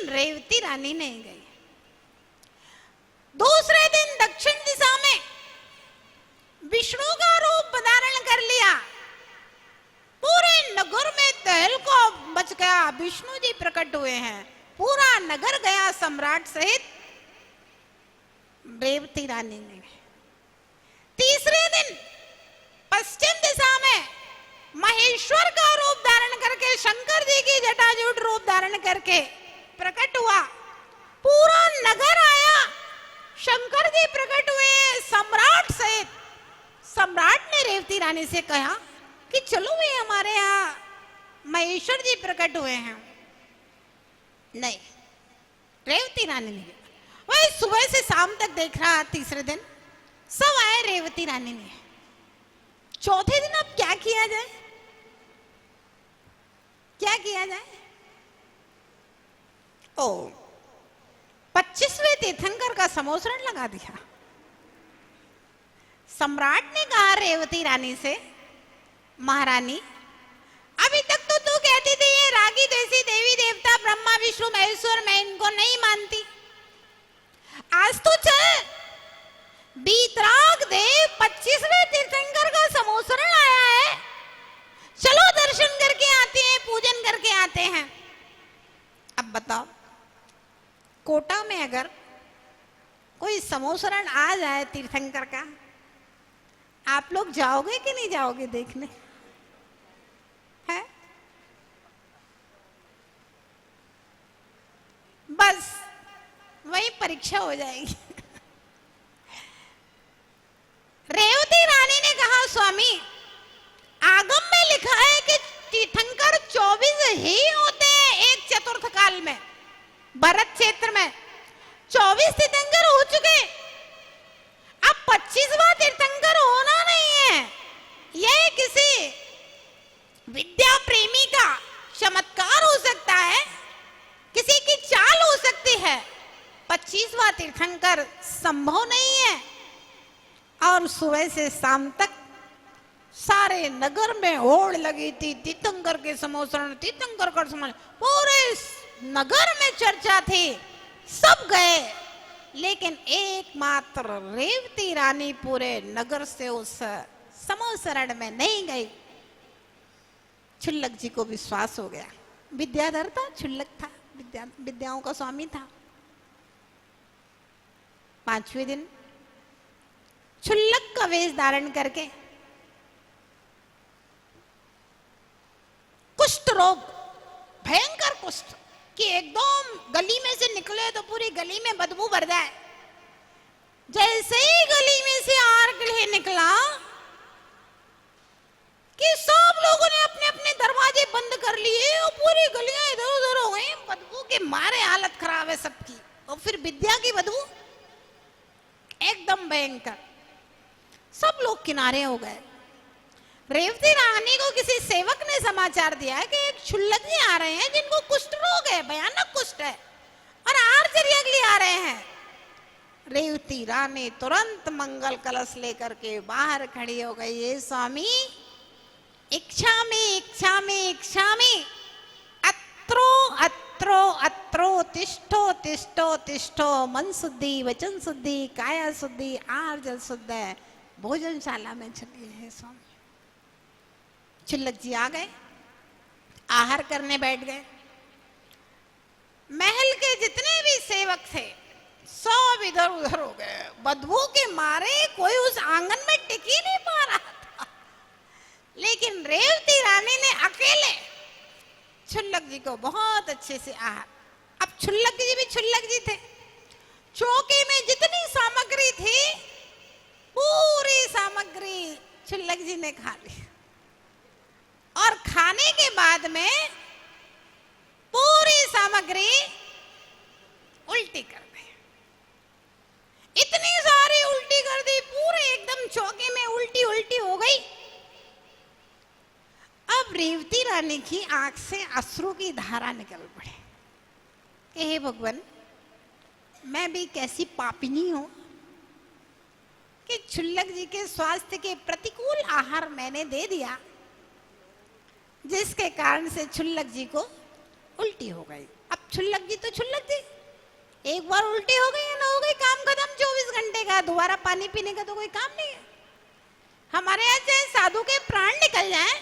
लेकिन रेवती रानी नहीं गई। दूसरे दिन दक्षिण दिशा में विष्णु का रूप धारण कर लिया। पूरे नगर में तहलका मच गया, विष्णु जी प्रकट हुए हैं। पूरा नगर गया सम्राट सहित, रेवती रानी ने। तीसरे दिन पश्चिम दिशा में महेश्वर का रूप धारण करके, शंकर जी की जटाजूट रूप धारण करके प्रकट हुआ। पूरा नगर आया, शंकर जी प्रकट हुए सम्राट सहित। सम्राट ने रेवती रानी से कहा कि चलो वे हमारे यहाँ महेश्वर जी प्रकट हुए हैं। नहीं, रेवती रानी ने। वही सुबह से शाम तक देख रहा, तीसरे दिन सब आए, रेवती रानी ने। चौथे दिन अब क्या किया जाए, क्या किया जाए? ओ 25वें तीर्थंकर का समोसरण लगा दिया। सम्राट ने कहा रेवती रानी से, महारानी अभी तक तो तू कहती थी ये रागी देसी देवी देवता ब्रह्मा विष्णु महेश्वर, मैं इनको नहीं मानती। आज तो चल, बीतराग देव 25वें तीर्थंकर का समोसरण आया है, चलो दर्शन करके आते हैं, पूजन करके आते हैं। अब बताओ, कोटा में अगर कोई समोसरण आ जाए तीर्थंकर का, आप लोग जाओगे कि नहीं जाओगे देखने? है बस वही परीक्षा हो जाएगी। रेवती रानी ने कहा, स्वामी आगम में लिखा है कि तीर्थंकर 24 ही होते हैं एक चतुर्थ काल में। भरत क्षेत्र में 24 तीर्थंकर हो चुके, अब 25वां तीर्थंकर होना नहीं है। यह किसी विद्या प्रेमी का चमत्कार हो सकता है, किसी की चाल हो सकती है। 25वां तीर्थंकर संभव नहीं है। और सुबह से शाम तक सारे नगर में होड़ लगी थी, तीर्थंकर के समोसरण, तीर्थंकर का समोसरण, पूरे नगर में चर्चा थी, सब गए, लेकिन एकमात्र रेवती रानी पूरे नगर से उस समोसरण में नहीं गई। छुल्लक जी को विश्वास हो गया, विद्याधर था, छुल्लक था, विद्याओं का स्वामी था। 5वें दिन छुल्लक का वेश धारण करके कुष्ठ रोग, भयंकर कुष्ठ, कि एकदम गली में से निकले तो पूरी गली में बदबू भर जाए। जैसे ही गली में से आर गृह निकला कि सब लोगों ने अपने अपने दरवाजे बंद कर लिए और पूरी गलियां इधर उधर हो गई, बदबू के मारे हालत खराब है सबकी। और फिर विद्या की बदबू एकदम भयंकर, सब लोग किनारे हो गए। रेवती रानी को किसी सेवक ने समाचार दिया कि एक छुल्लक जी आ रहे हैं जिनको कुष्ठ रोग है, भयानक कुष्ठ है, और आर्चर्य के लिए आ रहे हैं। रेवती रानी तुरंत मंगल कलश लेकर के बाहर खड़ी हो गई, ये स्वामी इच्छा में अत्रो अत्रो अत्रो तिष्ठो तिष्ठो तिष्ठो, मन शुद्धि, वचन शुद्धि, काया शुद्धि, आर्जल शुद्ध है, भोजनशाला में चलिए है स्वामी। छुल्लक जी आ गए, आहार करने बैठ गए। महल के जितने भी सेवक थे सब इधर उधर हो गए, बदबू के मारे कोई उस आंगन में टिक ही नहीं पा रहा था। लेकिन रेवती रानी ने अकेले छुल्लक जी को बहुत अच्छे से आहार। अब छुल्लक जी भी छुल्लक जी थे, चौके में जितनी सामग्री थी पूरी सामग्री छुल्लक जी ने खा ली, और खाने के बाद में पूरी सामग्री उल्टी कर दी। इतनी सारी उल्टी कर दी, पूरे एकदम चौके में उल्टी उल्टी हो गई। अब रेवती रानी की आंख से अश्रु की धारा निकल पड़े कि हे भगवान, मैं भी कैसी पापिनी हूं कि छुल्लक जी के स्वास्थ्य के प्रतिकूल आहार मैंने दे दिया, जिसके कारण से छुल्लक जी को उल्टी हो गई। अब छुल्लक जी तो छुल्लक जी, एक बार उल्टी हो गई है ना हो गई, काम खत्म। 24 घंटे का दोबारा पानी पीने का तो कोई काम नहीं है। हमारे यहाँ चाहे साधु के प्राण निकल जाएं,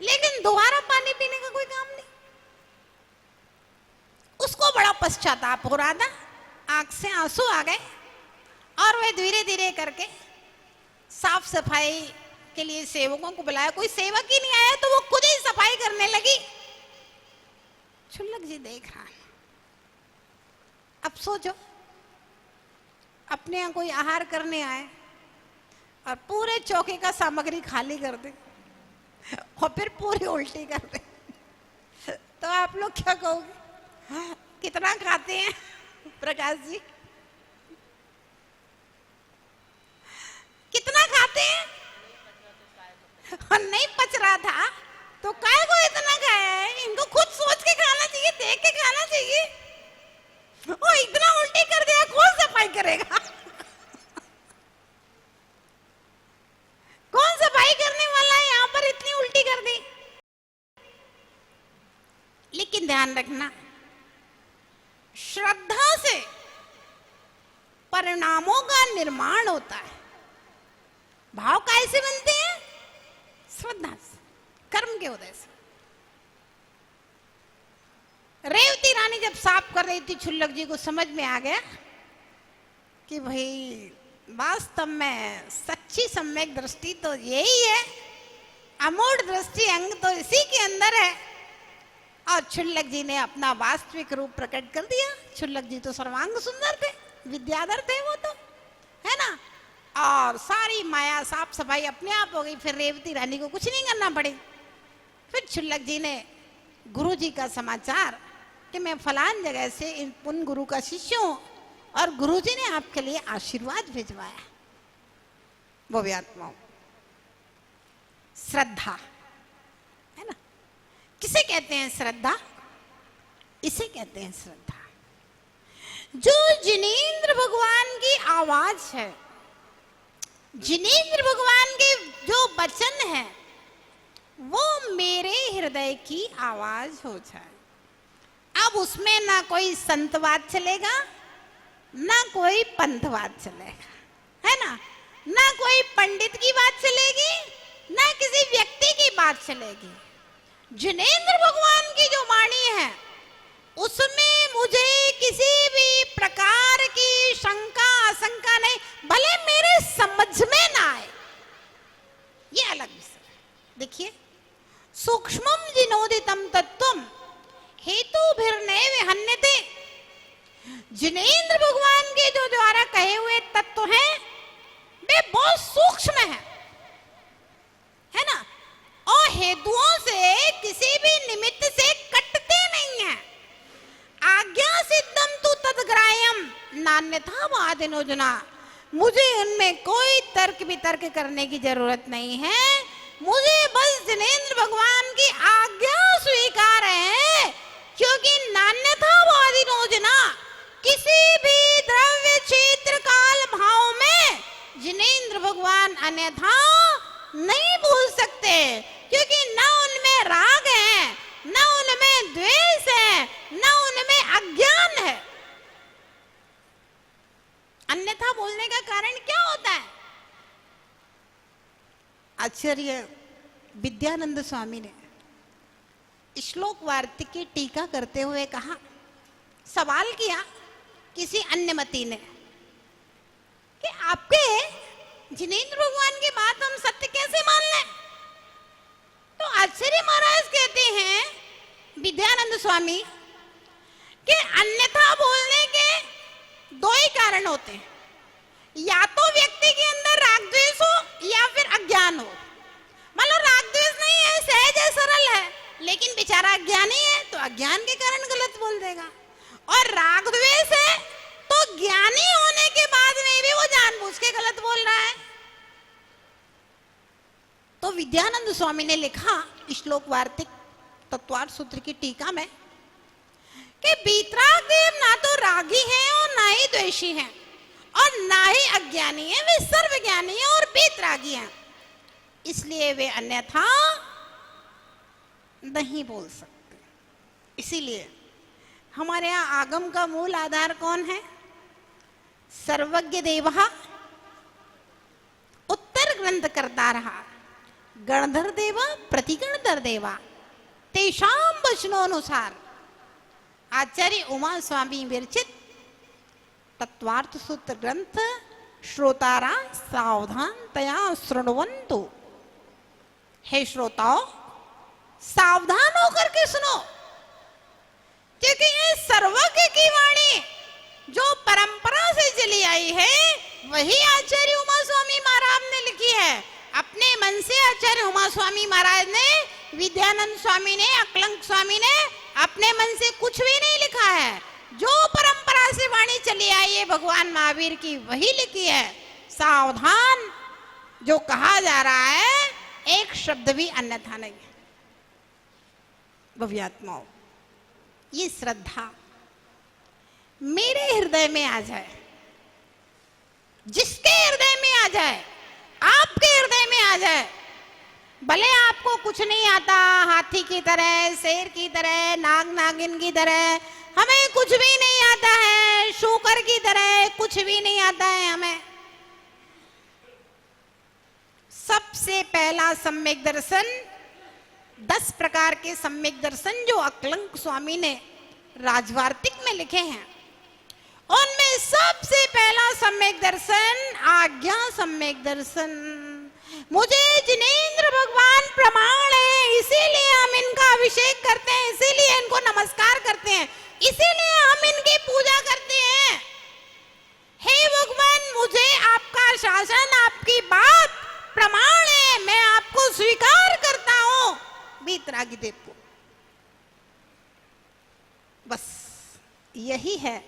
लेकिन दोबारा पानी पीने का कोई काम नहीं। उसको बड़ा पश्चाताप हो रहा था, आंख से आंसू आ गए और वह धीरे धीरे करके साफ सफाई के लिए सेवकों को बुलाया। कोई सेवक ही नहीं आया तो वो खुद ही सफाई करने लगी। छुल्लक जी देख रहा है। अब सोचो, अपने यहाँ कोई आहार करने आए और पूरे चौके का सामग्री खाली कर दे और फिर पूरी उल्टी कर दे, तो आप लोग क्या कहोगे? कितना खाते हैं प्रकाश जी? कितना खाते हैं? और नहीं पच रहा था तो काय को इतना खाया है? इनको खुद सोच के खाना चाहिए, देख के खाना चाहिए। ओ इतना उल्टी कर दिया, कौन सफाई करेगा? कौन सफाई करने वाला है? यहाँ पर इतनी उल्टी कर दी। लेकिन ध्यान रखना, श्रद्धा से परिणामों का निर्माण होता है। भाव कैसे बनते हैं? श्रद्धा से, कर्म के उदय से। रेवती रानी जब साफ कर रही थी, छुल्लक जी को समझ में आ गया कि भाई वास्तव में सच्ची सम्यक दृष्टि तो यही है, अमूढ़ दृष्टि अंग तो इसी के अंदर है। और छुल्लक जी ने अपना वास्तविक रूप प्रकट कर दिया। छुल्लक जी तो सर्वांग सुंदर थे, विद्याधर थे वो तो, है ना। और सारी माया साफ सफाई अपने आप हो गई। फिर रेवती रानी को कुछ नहीं करना पड़ी। फिर छुल्लक जी ने गुरु जी का समाचार कि मैं फलान जगह से इन उन गुरु का शिष्य हूं और गुरु जी ने आपके लिए आशीर्वाद भिजवाया। वो भी आत्माओं, श्रद्धा है ना। किसे कहते हैं श्रद्धा? इसे कहते हैं श्रद्धा। जो जिनेंद्र भगवान की आवाज है, जिनेंद्र भगवान के जो वचन है, वो मेरे हृदय की आवाज हो जाए। अब उसमें ना कोई संतवाद चलेगा, ना कोई पंथवाद चलेगा, है ना। ना कोई पंडित की बात चलेगी, ना किसी व्यक्ति की बात चलेगी। जिनेंद्र भगवान की जो वाणी है, उसमें मुझे किसी भी प्रकार की शंका आशंका नहीं, भले मेरे समझ में ना आए, ये अलग विषय है। देखिए, सूक्ष्मम जिनोदितम तत्वम हेतुभिर्नैव हन्यते। जिनेंद्र भगवान के जो द्वारा कहे हुए तत्व हैं, वे बहुत सूक्ष्म है ना। और हेतुओं से, किसी भी निमित्त से कटते नहीं हैं। आज्ञा सिद्धम तु तद्ग्राह्यम नान्यथा वादिनोजना। मुझे उनमें कोई तर्क वितर्क करने की जरूरत नहीं है। मुझे बस जिनेंद्र भगवान की आज्ञा स्वीकार है, क्योंकि नान्यथा वादिनोजना, किसी भी द्रव्य क्षेत्र काल भाव में जिनेंद्र भगवान अन्यथा नहीं बोल सकते, क्योंकि न उनमें राग है, न उनमें द्वेष है, न उनमें अज्ञान है। अन्यथा बोलने का कारण क्या होता है? आचार्य विद्यानंद स्वामी ने श्लोक वार्तिक की टीका करते हुए कहा, सवाल किया किसी अन्यमती ने कि आपके जिनेंद्र भगवान की बात हम सत्य कैसे मान लें? तो आचार्य महाराज कहते हैं, विद्यानंद स्वामी, कि अन्यथा बोलने के दो ही कारण होते हैं। या तो व्यक्ति के अंदर राग द्वेष हो या फिर अज्ञान हो। मान लो राग द्वेष नहीं है, सहज है, सरल है, लेकिन बेचारा अज्ञानी है तो अज्ञान के कारण गलत बोल देगा। और राग द्वेष है तो ज्ञानी होने के बाद में भी वो जानबूझ के गलत बोल रहा है। तो विद्यानंद स्वामी ने लिखा श्लोक वार्तिक तत्वार्थ सूत्र की टीका में कि वीतराग देव ना तो रागी हैं और ना ही द्वेषी हैं और ना ही अज्ञानी हैं, वे सर्वज्ञानी हैं और वीतरागी हैं, इसलिए वे अन्यथा नहीं बोल सकते। इसीलिए हमारे यहाँ आगम का मूल आधार कौन है? सर्वज्ञ देवः उत्तर ग्रंथ करता रहा, गणधर देवा प्रतिगणधर देवा तेषां वचनोनुसार आचार्य उमा स्वामी विरचित तत्वार्थ सूत्र ग्रंथ श्रोतारा सावधानतया शृण्वन्तु। हे श्रोताओ, सावधान होकर के सुनो, क्योंकि ये सर्वज्ञ की वाणी जो परंपरा से चली आई है वही आचार्य उमा स्वामी महाराज ने लिखी है। अपने मन से आचार्य उमा स्वामी महाराज ने, विद्यानंद स्वामी ने, अकलंक स्वामी ने अपने मन से कुछ भी नहीं लिखा है। जो परंपरा से वाणी चली आई है भगवान महावीर की वही लिखी है। सावधान जो कहा जा रहा है एक शब्द भी अन्यथा नहीं है। भव्यात्माओं, ये श्रद्धा मेरे हृदय में आ जाए, जिसके हृदय में आ जाए, आपके हृदय में आ जाए, भले आपको कुछ नहीं आता, हाथी की तरह, शेर की तरह, नाग नागिन की तरह, हमें कुछ भी नहीं आता है, शूकर की तरह कुछ भी नहीं आता है हमें। सबसे पहला सम्यक दर्शन, 10 प्रकार के सम्यक दर्शन जो अकलंक स्वामी ने राजवार्तिक में लिखे हैं, उनमें सबसे पहला सम्यक दर्शन आज्ञा सम्यक दर्शन। मुझे जिनेंद्र भगवान प्रमाण है, इसीलिए हम इनका अभिषेक करते हैं, इसीलिए इनको नमस्कार करते हैं, इसीलिए हम इनकी पूजा करते हैं। हे भगवान, मुझे आपका शासन, आपकी बात प्रमाण है, मैं आपको स्वीकार करता हूं। बीतरागी देव को बस यही है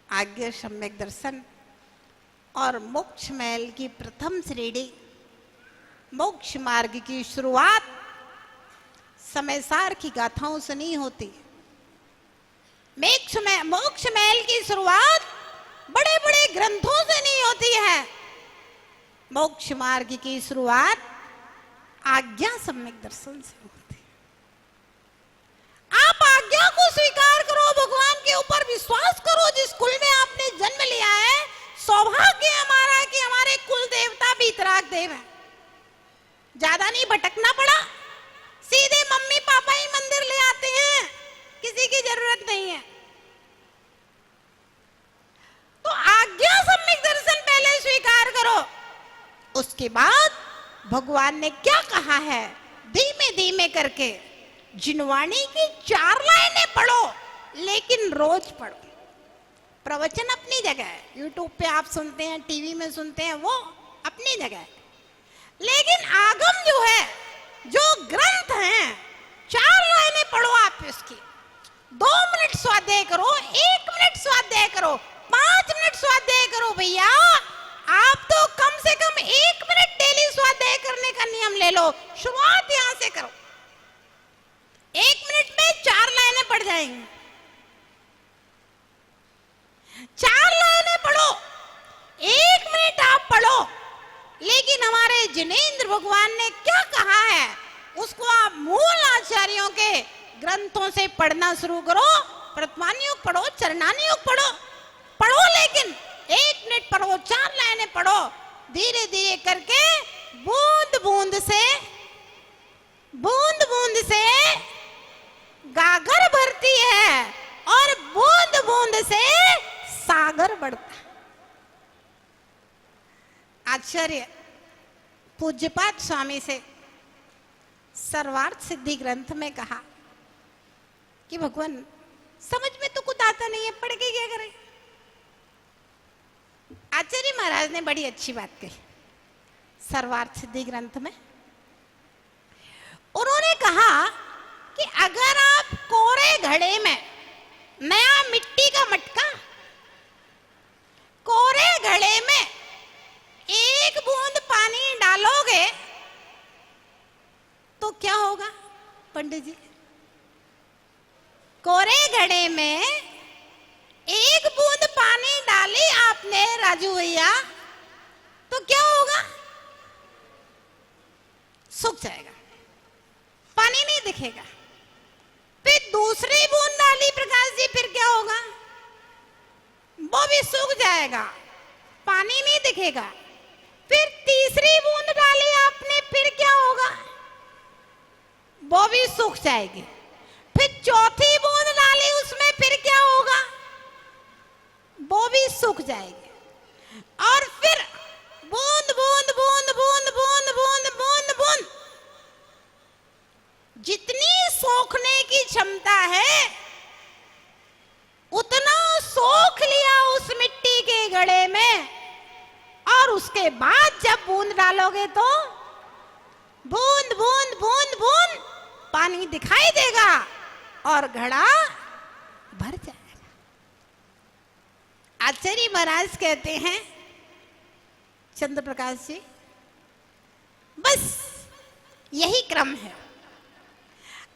आज्ञा सम्यक दर्शन। और मोक्ष महल की प्रथम श्रेणी, मोक्ष मार्ग की शुरुआत समयसार की गाथाओं से नहीं होती। मोक्ष महल की शुरुआत बड़े बड़े ग्रंथों से नहीं होती है। मोक्ष मार्ग की शुरुआत आज्ञा सम्यक दर्शन से होती है। आप आज्ञा को स्वीकार करो, भगवान के ऊपर विश्वास करो। जिस कुल में आपने जन्म लिया है, सौभाग्य हमारा कि हमारे कुल देवता बीतराग देव हैं। ज्यादा नहीं भटकना पड़ा, सीधे मम्मी पापा ही मंदिर ले आते हैं, किसी की जरूरत नहीं है। तो आज्ञा सम्यक दर्शन पहले स्वीकार करो, उसके बाद भगवान ने क्या कहा है धीमे धीमे करके। जिनवाणी की 4 लाइनें पढ़ो, लेकिन रोज पढ़ो। प्रवचन अपनी जगह है, यूट्यूब पे आप सुनते हैं, टीवी में सुनते हैं, वो अपनी जगह है। लेकिन आगम जो है, जो ग्रंथ हैं, 4 लाइनें पढ़ो आप इसकी। 2 मिनट स्वाध्याय करो, 1 मिनट स्वाध्याय करो, 5 मिनट स्वाध्याय करो। भैया आप तो कम से कम 1 मिनट डेली स्वाध्याय करने का नियम ले लो। शुरुआत यहां से करो, 1 मिनट में 4 लाइनें पढ़ जाएंगी। 4 लाइनें पढ़ो, 1 मिनट आप पढ़ो, लेकिन हमारे जिनेंद्र भगवान ने क्या कहा है उसको आप मूल आचार्यों के ग्रंथों से पढ़ना शुरू करो। प्रथमान योग पढ़ो, चरणानी योग पढ़ो, पढ़ो, लेकिन 1 मिनट पढ़ो, 4 लाइनें पढ़ो। धीरे धीरे करके बूंद बूंद से गागर भरती है और बूंद बूंद से सागर बढ़ता है। आचार्य पूज्यपाद स्वामी से सर्वार्थ सिद्धि ग्रंथ में कहा कि भगवान समझ में तो कुछ आता नहीं है, पढ़ के क्या करें। आचार्य महाराज ने बड़ी अच्छी बात कही सर्वार्थ सिद्धि ग्रंथ में। उन्होंने कहा कि अगर आप कोरे घड़े में नया मिट्टी का मटका, कोरे घड़े में 1 बूंद पानी डालोगे तो क्या होगा पंडित जी? कोरे घड़े में 1 बूंद पानी डाली आपने राजू भैया, तो क्या होगा? सूख जाएगा, पानी नहीं दिखेगा। फिर दूसरी बूंद डाली प्रकाश भी सूख जाएगा, पानी नहीं दिखेगा। फिर तीसरी बूंद डाली आपने, फिर क्या होगा? वो भी सूख जाएगी। फिर चौथी बूंद डाली उसमें, फिर क्या होगा? वो भी सूख जाएगी। और फिर बूंद बूंद बूंद बूंद बूंद बूंद बूंद बूंद, जितनी सोखने की क्षमता है उतना सोख लिया उस मिट्टी के घड़े में। और उसके बाद जब बूंद डालोगे तो बूंद बूंद बूंद बूंद पानी दिखाई देगा और घड़ा भर जाएगा। आचार्य महाराज कहते हैं, चंद्र प्रकाश जी, बस यही क्रम है।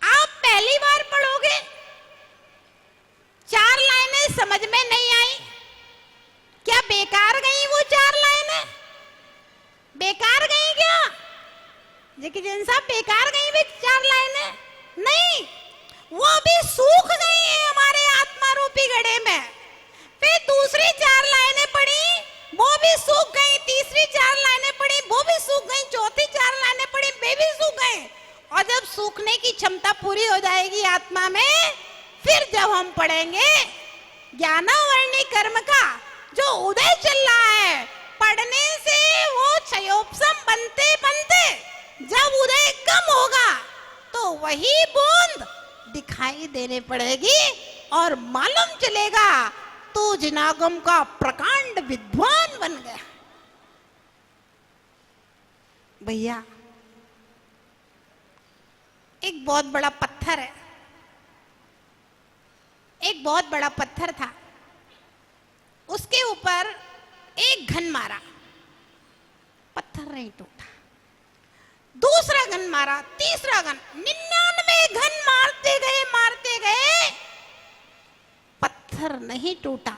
आप पहली बार पढ़ोगे, 4 लाइनें समझ में नहीं आई, क्या बेकार गई वो 4 लाइनें? बेकार गई क्या? जैन साहब, बेकार गई भी 4 लाइनें? नहीं, वो भी सूख गई है हमारे आत्मा रूपी घड़े में। फिर दूसरी 4 लाइनें पढ़ी, वो भी सूख गई। तीसरी 4 लाइनें पढ़ी, वो भी सूख गई। चौथी 4 लाइनें पढ़ी, वे भी सूख गई। और जब सूखने की क्षमता पूरी हो जाएगी आत्मा में, फिर जब हम पढ़ेंगे ज्ञानावर्णी कर्म का जो उदय चल रहा है, पढ़ने से वो क्षयोपम बनते बनते जब उदय कम होगा तो वही बूंद दिखाई देने पड़ेगी और मालूम चलेगा तू जिनागम का प्रकांड विद्वान बन गया। भैया, एक बहुत बड़ा पत्थर है, एक बहुत बड़ा पत्थर था, उसके ऊपर एक घन मारा, पत्थर नहीं टूटा। दूसरा घन मारा, तीसरा घन, 99 घन मारते गए, पत्थर नहीं टूटा।